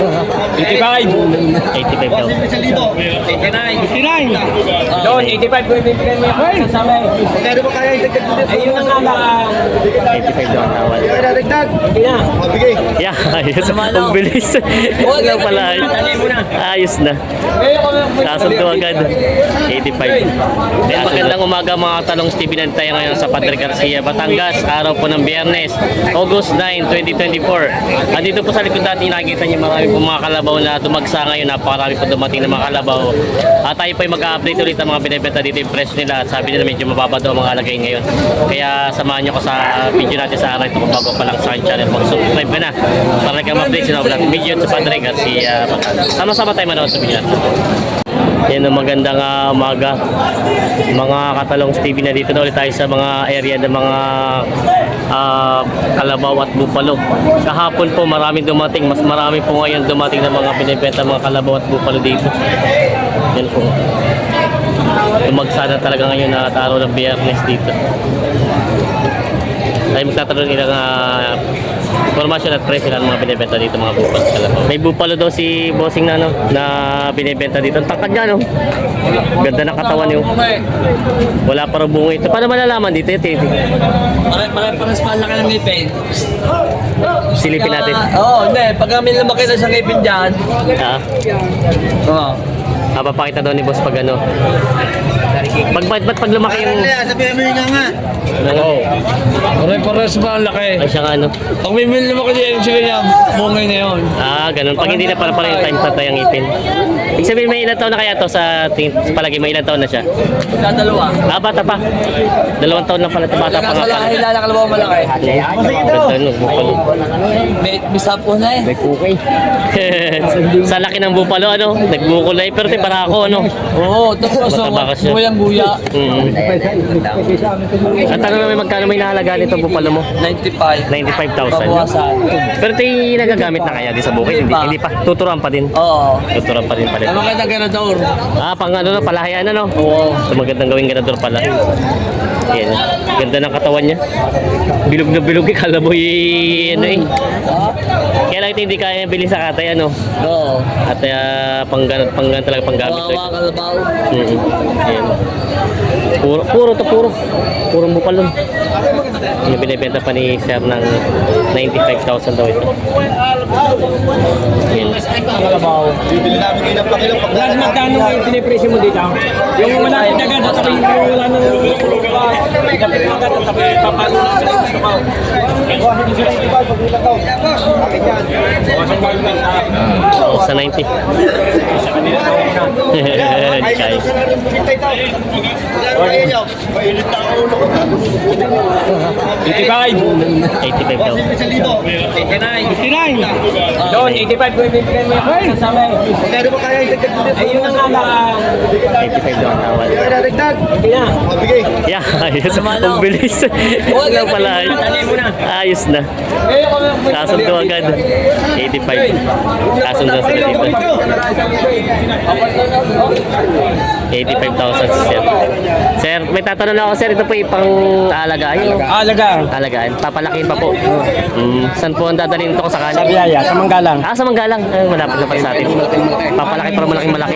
85. 85 daw. 59. Doon, 85 ko ibibigay mo yung kasama eh. Kaya ba kaya yung dagdag? Ayun ang alang. 85 daw ang tawad. Kaya dagdag? Hindi na. Mabigay. Yeah, ayos. Ang bilis. Huwag lang pala. Ayos na. Kasundo agad. 85. Magandang umaga mga talong Stevie, tayo ngayon sa Padre Garcia, Batangas. Araw po ng Biyernes, August 9, 2024. Andito po sa likod natin, nakikita niyo marami po mga kalabaw na dumagsa ngayon. Napakarami po dumating na mga kalabaw. At tayo po ay mag-update ulit ang mga binibenta dito yung presyo nila. At sabi nila medyo mababa daw ang mga alagay ngayon. Kaya samahan niyo ko sa video natin sa araw ito. Kung bago pa lang sa aking channel, mag-subscribe ka na para nag-update sa mga video sa Padre Garcia, Batangas. Sama-sama tayo manood sa video natin. Yan ang magandang umaga mga katalong Stevie, na dito na ulit tayo sa mga area ng mga kalabaw at bupalo. Kahapon po maraming dumating, mas marami po ngayon dumating ng mga binibenta mga kalabaw at bupalo dito. Yan po, tumagsana talaga ngayon na araw ng Biyernes dito. Tayo magtatanong ilang informasyon at presyo ng mga binibenta dito mga bupalo. May bupalo daw si bossing na na binibenta dito. Ang takad niya, no? Ganda ng katawan niyo. Wala pa rin bungo ito. Paano malalaman dito? Pares pa laki ng ngipin. Silipin natin. Oo, hindi. Pag kami lumaki na sa ngipin dyan. Oo. Papakita daw ni boss pag ano. Pag lumaki yung... Sabihin mo yun nga. Oo. Pares pa laki. Ay siya nga, ano. Pag may lumaki dyan, sige niya, bungay na yun. Ganun. Pag hindi na para yung time patay ang ipin. Ibig sabihin, may ilang taon na kaya to sa palagi? May ilang taon na siya? Dalawa. Bata pa. 2 taon lang pala. Bata pa nga pala. Lalakalabaw malaki. Ganda, no? Bupalo. May sapo na eh. May kukay. Sa laki ng bupalo, ano? Nagbukulay. Pero para ako, ano? Oo, tapos Mataba ka siya. guyang-guya. At ano naman magkano may nahalaga nito bupalo mo? 95. 95,000. Babawasan. Pero ito yung nagagamit na kaya di sa bukid? Hindi pa. Tuturuan pa din. Oo. Tuturuan pa din pala. Ano kayo na ganador? Pang ano, palahayan, ano? Oo. So magandang gawing ganador pala. Yan. Ganda ng katawan niya. Bilog na bilog. Kala mo ano eh. Kaya lang ito hindi kaya bilhin sa katay, ano? Oo. At panggan talaga panggamit. Kawawa kalabaw. Ayan. Purong bupalon. Yung binibenta pa ni Sir ng 95,000 daw ito. Ayan. Kalabaw. Bibili namin kayo ng pakilo. Last magkano yung pinipresyo mo dito? Yung malapit agad at yung wala nang ikapit agad at papalo na sa kalabaw. Sa 90. Kaya. Mainit na ang ulo ko. 85. 85 daw. 59. Doon, 85 ko ibibigay mo yung kasama eh. Kaya ba kaya yung dagdag? Ayun ang alang. 85 daw ang tawad. Kaya dagdag? Hindi na. Mabigay. Yeah, ayos. Ang bilis. Huwag lang pala. Ayos na. Kasundo agad. 85. Kasundo sila dito. 85,000 si Sir. Sir, may tatanong ako, Sir. Ito po ipang alagaan nyo. Alaga. Alagaan. Papalakihin pa po. Saan po ang dadalhin ito kung sakali? Sa Biyaya, sa Manggalang. Sa Manggalang. Malapit na pa sa atin. Papalaki para malaki.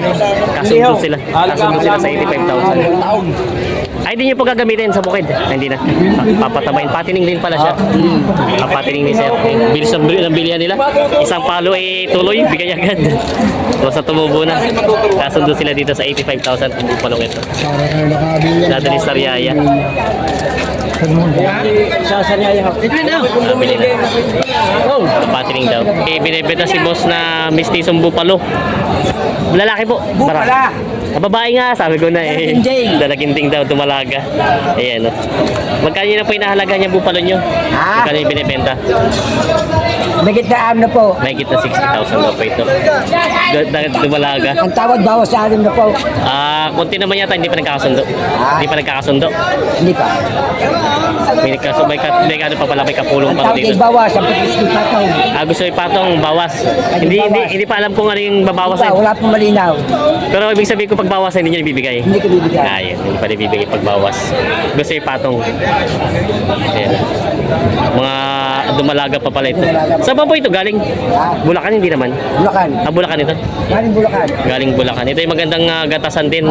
Kasundo sila. Kasundo sila sa 85,000. Ay, di nyo po gagamitin sa bukid. Hindi na. Papatabayin. Patining din pala siya. Patining ni Sir. Bilis ng bilihan nila. Isang palo ay tuloy. Bigay agad. Basta tumubo na. Kasundo sila dito sa 85,000 kung palong ito. Dadali sa Riyaya. Sa Sariaya. Bili na. Patining daw. Binibenta si boss na mistisong bupalo. Lalaki po. Bupala. Babae nga, sabi ko na eh. Dalaginting daw, dumalaga. Ayan, no. Magkano na po inahalaga niya bupalo nyo? Magkano yung binibenta? Magit na na po. May kita 60,000 daw po ito. Dumalaga. Ang tawad bawas sa akin na po. Konti naman yata, hindi pa nagkakasundo. Hindi pa nagkakasundo. Hindi pa. May ano pa pala, may kapulong Ang pa tawad dito. ay bawas. Ang patis ng patong. Gusto ipatong bawas. Hindi pa alam kung ano yung babawasan. Wala pong malinaw. Pero ibig sabihin ko pag bawas hindi niya ibibigay. Hindi ko bibigyan. Ayun, hindi pa ibibigay pag bawas. Gusto ipatong. Ayan. Mga dumalaga pa pala ito. Saan ba po ito galing? Bulacan hindi naman. Bulacan. Bulacan ito. Galing Bulacan. Galing Bulacan. Ito yung magandang gatasan din.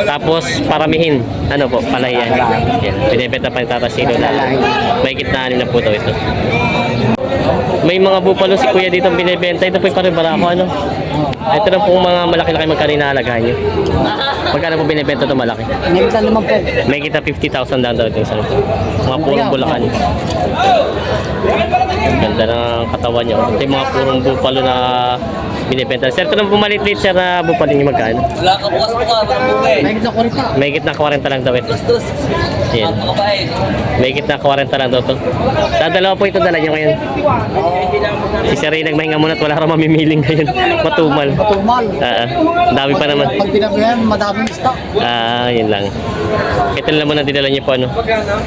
Tapos paramihin. Ano po, palayan. Yan. Binibenta pa yung tatasilo na may kitnaanin na po ito. May mga bupalo si kuya dito ang binibenta. Ito po yung paribara ako ano. Ito na po mga malaki-laki magkano inaalagahan nyo. Magkano po binibenta ito malaki? Nagkita naman po. May kita 50,000 lang daw ito isang ito. Mga purong Bulacan. Ganda ng katawan nyo. Ito yung mga purong bupalo na binibenta. Sir, ito na pumalit-lit sir na bupalo nyo magkano? Wala ka bukas mo ka, walang bugay. May kita 40 lang daw ito. Tus. Yan. Makabahin. May kita 40 lang daw ito. Dadalawa po ito dala nyo ngayon. Si Sir Ray nagmahinga muna at wala raw mamimiling ngayon. Matumal. Tumal. Dami pa naman. Pag pinabihan, madaming stock. Yun lang. Ito lang muna dinala niyo po ano.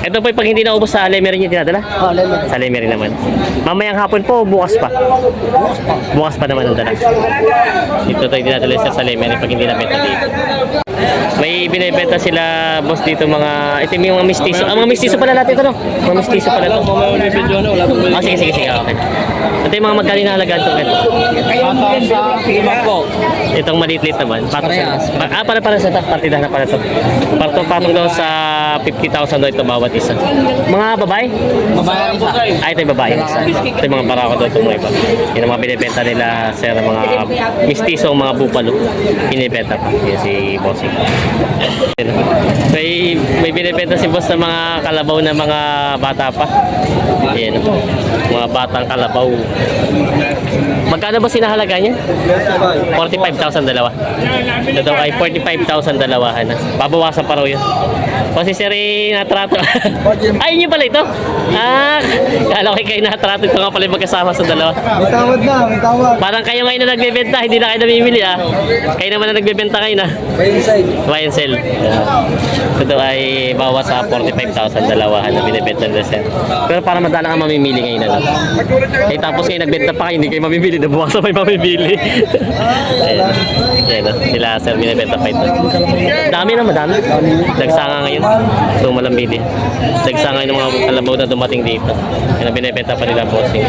Ito po pag hindi naubos sa Alay, meron niyo dinadala? Lele. Sa Alay meron naman. Mamayang hapon po o bukas pa? Bukas pa naman ang dala. Ito tayo dinadala sa Alay, meron pag hindi nabenta dito. May binibenta sila boss dito mga ito yung mga mistiso. Mga mistiso pala natin ito no. Mga mistiso pala ito. Sige. Okay. Ito yung mga magkano na halagaan ito. Itong maliit-liit naman. Para sa ito. Partida na para ito. Patong daw sa 50,000 daw ito bawat isa. Mga babae? Ito yung babae isa. Ito yung mga barako daw itong mga iba. Yung mga binibenta nila sir, mga mistiso, mga bupalo. Binibenta pa. Yan si Bossing. May binibenta si boss ng mga kalabaw na mga bata pa. Yan. Mga batang kalabaw. Magkano ba sinahalaga niya? 45,000 dalawa. Ito ay 45,000 dalawahan. Babawasan pa raw yun. Kasi sir natrato. Ay, yun pala ito. Kala ko kayo natrato. Ito nga pala yung magkasama sa dalawa. May tawad. Parang kayo ngayon na nagbebenta, hindi na kayo namimili Kayo naman na nagbebenta kayo na. Buy and sell. Ito ay bawas sa 45,000 dalawahan na binibenta nila sir. Pero para madalang ang mamimili ngayon na. Tapos kayo nagbenta pa kayo, hindi kayo mamimili. Nabuwasan pa yung mamimili. Ayan. Sila sir, binibenta pa ito. Dami na, madami. Dagsanga ngayon. So malambili. Dagsanga yung mga kalabaw na dumating dito. Kaya binibenta pa nila bossing.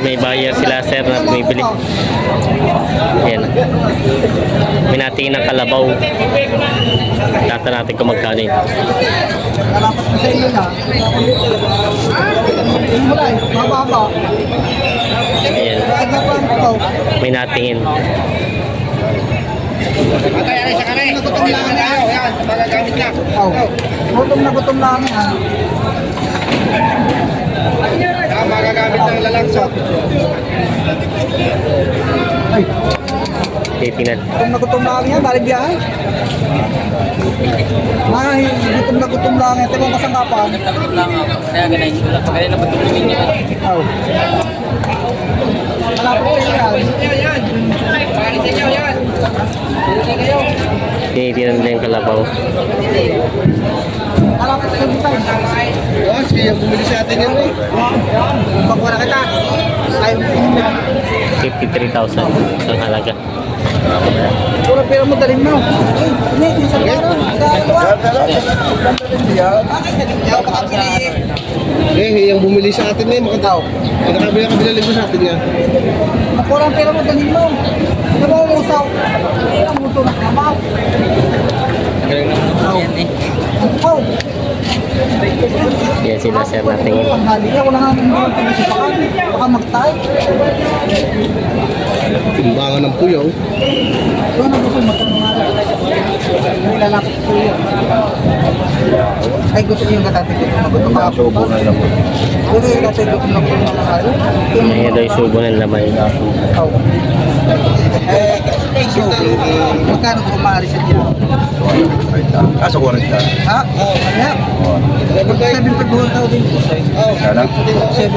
May buyer sila sir na bumibili. Ayan. May natingin ng kalabaw. Lata natin kung magkano yun. Ayan. May natingin. Gutom lang yan. Magagamit ng lalangsot. Titingnan. Gutom lang yan, balik biyahe. Gutom lang yan. Ito yung kasangkapan. Kaya ganun. Kaya na patulungin niya. Malapit sa yan. Tinitingnan nila yung kalabaw. Malapit sa yan. Siya bumili sa atin yan eh. Pagwala kita. Ayaw mo. 53,000 ang halaga. Pura pera mo dalhin mo. Hindi, sa karo. Sa luwa. Yung bumili sa atin eh, makataw. Nakabili ka binalik sa atin yan. Pura pera mo dalhin mo. Ano mo umusaw? Ang muto na kamaw. Oh. Yan sila sir natin. Panghali niya, wala nga mga pagkasipakan. Baka magtay. Timbangan ng puyaw. Doon na gusto magkamahal. May lalapit ko yun. Ay, gusto niyo katati ko. Magutom ka. Subo na lang. Gusto niyo katati ko. Magkamahal. Ayan daw yung subo ng laman. Magkano ko maaari sa diyan? Sa 40. Ha? Oo. Ano yan? 7 buwan tao din. Sana? 7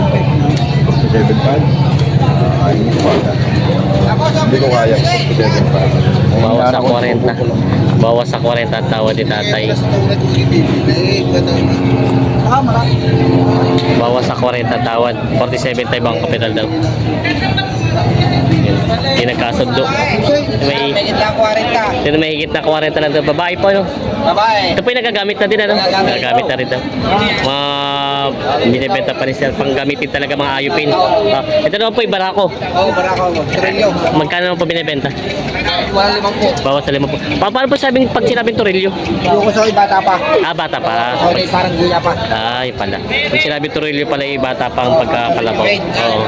Ay, hindi ko kaya. 75. Bawas sa 40. Bawas sa 40 ang tawad ni tatay. Marami. Bawas sa 40 ang tawad. 47 tayo bang kapital daw. Yun. Hindi nagkasundo. May mahigit lang 40. Ito may higit na 40 lang ito. Babae po, no? Babae. Ito po yung nagagamit na din, ano? Nagagamit. Nagagamit na rin daw. Mga binibenta pa rin sila. Panggamitin talaga mga ayupin. Ito naman po yung barako. Oo, barako mo. Trilyo. Magkano naman po binibenta? Wala limang po. Bawas sa 5 po. Paano po pag sinabing torilyo? Yung ko bata pa. Bata pa. Sorry, parang guya pa. Yun pala. Pag sinabi torilyo pala yung bata pa ang pagkakalabaw. Oo.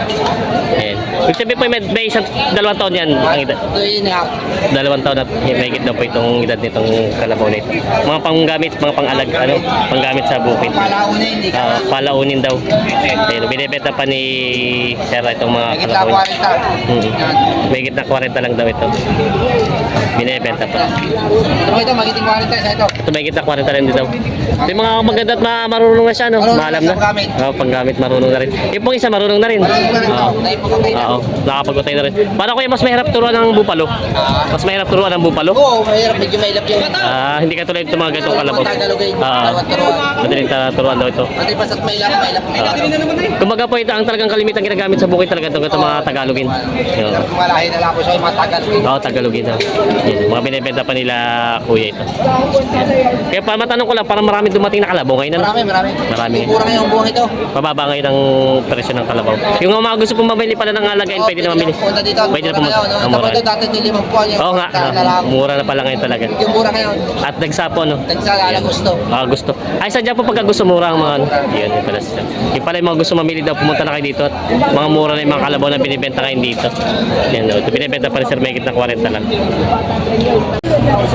Ayan. Ibig sabihin po may isang 2 taon yan ang edad. Ito yun nga. 2 taon at may higit na po itong edad nitong kalabaw na ito. Mga panggamit, mga pangalag, ano, panggamit sa bukid. Palaunin, hindi ka. Palaunin daw. Ayun, binibenta pa ni Sir itong mga Mahigit lang kalabaw. 40. Yan. May higit na 40 lang daw ito. Binibenta pa. Ito, magiting 40 sa ito. Ito may higit na 40 rin din daw. Ito yung mga maganda at marunong na siya, no? Marunong Maalam na na. sa panggamit. Panggamit, marunong na rin. Yung pong isa, marunong na rin. Marunong na rin ito. Oo. Naipagutay na. Oo, nakapagutay na rin. Paano kuya mas mahirap turuan ng bupalo? Mas mahirap turuan ng bupalo? Oo, mahirap. Medyo mailap yung Hindi ka tulad ito mga ganitong kalabaw. Tagalogin. Ah, Bawat turuan. madaling turuan daw ito. Pati pasa't mailap. Kumbaga po ito ang talagang kalimitan ginagamit sa bukid talaga itong mga Tagalogin. Yun. Kung malahin na lang po siya yung mga Tagalogin. Oo, Tagalogin. Yan, mga binibenta pa nila kuya ito. Kaya pa matanong ko lang, parang marami dumating na kalabaw ngayon. Ano? Marami. Marami. Kurang yung buwang ito. Mababa ngayon ang presyo ng kalabaw. Yung mga gusto pong mamili pala ng alagain, pwede na mamili. Punta dito. Pwede na pumunta. Ang Tapos mura. ito dati hindi 5 buwan yung Oo nga, mura na pala ngayon talaga. Yung mura ngayon. At nagsapo, no? Nagsala gusto. Gusto. Ay, sadya po pagka gusto mura ang mga ano. Yun, yun pala siya. Yung pala yung mga gusto mamili daw, pumunta na kayo dito at mga mura na yung mga kalabaw na binibenta kayo dito. Yan, no? Ito binibenta pa rin sir, may higit na 40 lang.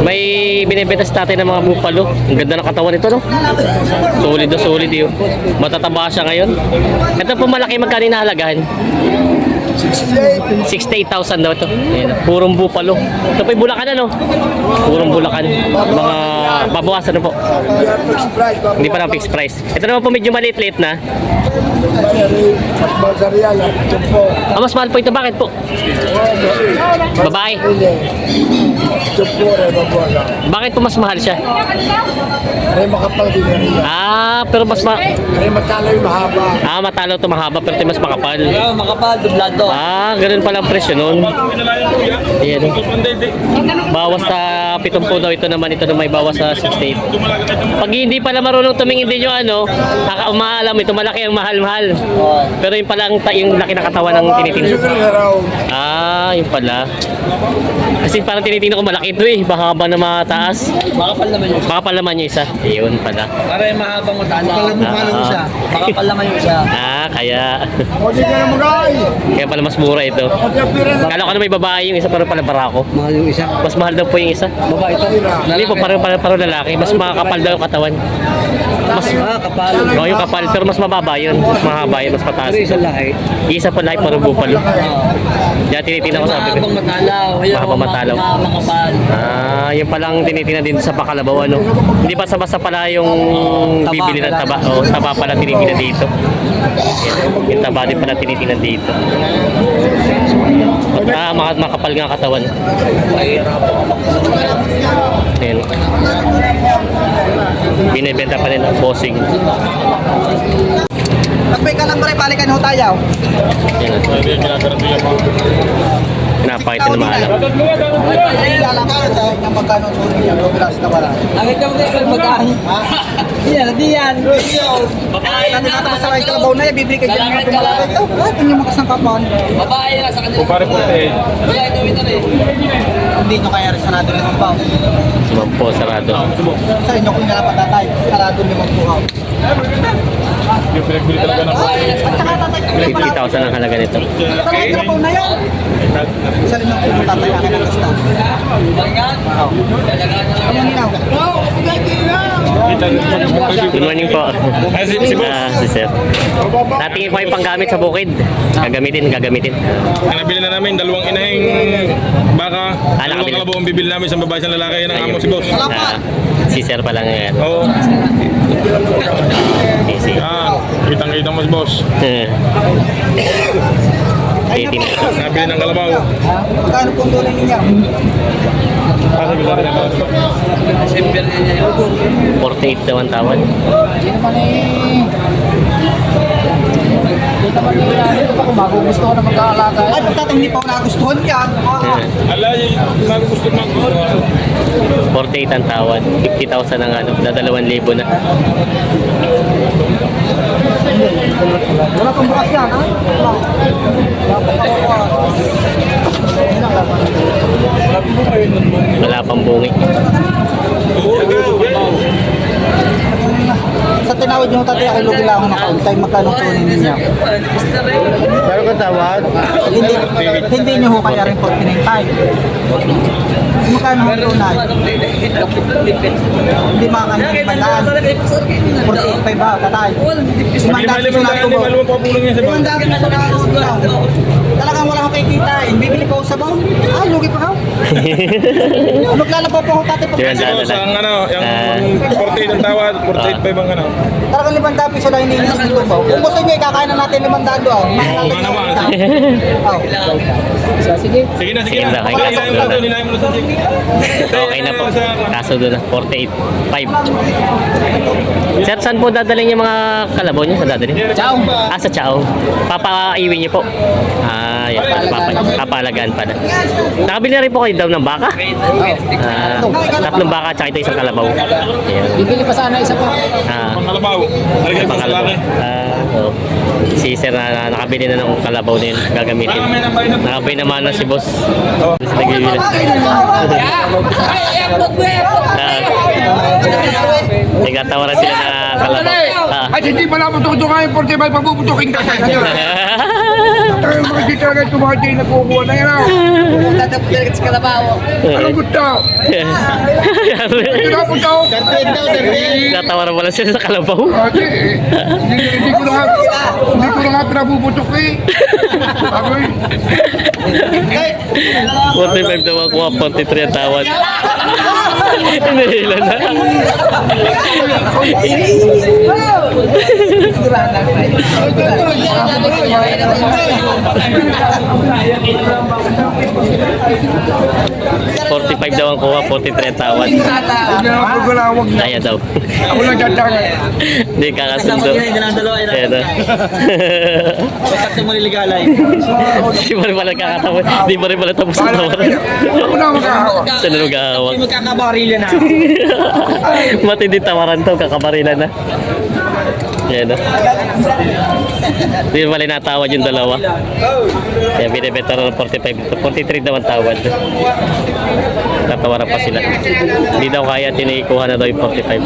May binibenta sa tatay ng mga bupalo. Ang ganda ng katawan nito, no? Solid na solid yun. Matataba siya ngayon. Ito po malaki magkano inahalagaan? 68,000 daw ito. Ayan, purong bupalo. Ito po yung Bulacan, ano? Purong Bulacan. Mga babawasan na po. Hindi pa lang fixed price. Ito naman po medyo maliit-liit na. Mas mahal po ito. Bakit po? Babae. Bakit po mas mahal siya? Pero mas matalo ito mahaba pero ito mas makapal. Makapal, dublado. Ganun pala ang presyo nun. Ayan. Bawas sa 70 daw ito naman. Ito na may bawas sa 68. Pag hindi pala marunong tumingin din yung ano, umaalam ito malaki ang mahal-mahal. Pero yung pala yung laki ng katawan ng tinitingnan. Yung pala. Kasi parang tinitingnan ko malaki ito eh. Mahaba na mataas. Makapal naman yung Makapal naman yung isa. Ayun pala. para yung mahabang matala. Makapal naman yung siya. Kaya. Kaya pala mas mura ito. Kala ko na may babae yung isa pero pala barako. Mahal yung isa. Mas mahal daw po yung isa. Babae ito. Hindi po, parang lalaki. Mas makakapal daw yung katawan. Mas kapal. yung kapal, pero mas mababa yun. Mas mahaba yun, mas pataas. laki. Isa po lahi, parang bupalo. Kaya tinitingnan ko sabi ko. Mahabang matalaw. Mahabang matalaw. Makapal. Yung palang tinitingnan din sa Pakalabaw, ano. Hindi basta-basta pala yung bibili ng taba. Taba pala tinitingnan dito. Yung taba din pala tinitingnan dito. Makapal nga katawan. Ayan. Binibenta pa rin ang bossing. Kapay ka lang ba rin, balikan ho tayo. Yan. Pinapakita na maalam. Ay, lalakaran sa ng magkano sulit niya, bilas na wala. Ang ikaw na magkaan. Di yan. Babae na naman sa kayo kalabaw na yan, bibili kayo ng mga tumalakay ito. Ito yung makasangkapan. Babae na sa kanila. Pare po eh. Hindi nyo kaya rin sarado limang pao. Sumam po, sarado. Sa inyo kung nalapat na tayo, sarado limang pao. Yung pinagbili talaga ng At saka tatay, 50,000 ang halaga nito. sa kayo kalabaw na yan. Isa rin ang pumunta tayo akin ang kasta. Ano ninaw? Good morning po. si boss. Si Sir. Natingin ko yung panggamit sa bukid. Gagamitin. Ang nabili na namin, 2 inahing baka, 2 nakabili. kalabaw ang bibili namin, isang babae, isang lalaki, yan ang amo si boss. Si Sir pa lang yan. Oo. Easy. Kitang-kitang mo si boss. Nabili ng kalabaw. Magkano pong doon ninyo? Sabi ko rin ako. 48 daw ang tawad. Hindi naman Ito pa kung magugustuhan na mag-aalaga. Ay, pagkatang hindi pa ako nagustuhan yan. Ala, yung gusto ng gusto. 48 ang tawad. 50,000 ang ano, na 2,000 na. Wala pang bukas yan, ha? Wala pang bungi. Sa tinawad yung tatay, kay Lugi lang ako nakauntay, magkano tunin niya? Pero kung tawad, Hindi niyo ho kaya rin 49 tayo. Magkano ho tunay? Hindi makakanya mandaan. 48 ba, tatay? Mandaan sa sinato mo. Lima pa pulong yan sa bawah. Mandaan sa sinato mo. Talagang wala akong kikita eh. Bibili ko sa baw. Ah, lugi pa ako. Maglalaba pa ako tatay pag Diyan, daan na Sa lang. ano, yung 48 ang tawad, 48 pa ibang ano. Talagang 500 piso lang iniisip nito ba? Kung gusto niyo, ikakain na natin 500 doon. Oo nga naman. Sige. Sige na, Sige na, kay Okay, Kaso ilayin mo doon na na. ilayin mo na sa Jake. Okay na po. Kaso doon na, 48.5. Sir, saan po dadalhin yung mga kalabaw niyo? Saan dadalhin? Ciao. Ah, sa Chao. Papaiwi niyo po. Ah, yan. Papaalagaan pala. Nakabili na rin po kayo daw ng baka? Ah, 3 baka tsaka ito isang kalabaw. Ayan. Bibili pa sana isa pa. Ah, Pangkalabaw. Alagay mo sa pangalabaw. laki. Oo. Si Sir na nakabili na ng kalabaw na yun gagamitin. Nakabili naman na si Boss. Boss nag-iwila. Nagkatawaran sila na kalabaw. Ah. At hindi pala pututukan yung 45 papuputukin ka sa inyo. Tayo mga di talaga tumahay na kukuha na yan. Tatapos talaga sa kalabaw. Anong gusto? Ito na po ito. Nagkatawaran pala sila sa kalabaw. Ate, hindi ko na nga pinapuputok eh. Agoy. 45 daw ako, 43 ang tawad. Hinihila na. $45 daw ang kuha, 43 ang tawad. Hindi na ako galawag na. Kaya daw. Ako lang dadangan. Hindi kakasundo. Kaya daw. Sakto mo niligalay. Hindi mo rin pala kakatapos. Hindi mo rin pala tapos ang tawaran. Ako na maghahawak. Saan na magkakawag? Magkakabarila na. Matindi tawaran to, kakabarilan na. Yan o. Hindi pala natawad yung dalawa. Kaya binibenta na ng 45. 43 daw ang tawad. Tatawaran pa sila. Hindi daw kaya tinikuha na daw yung 45.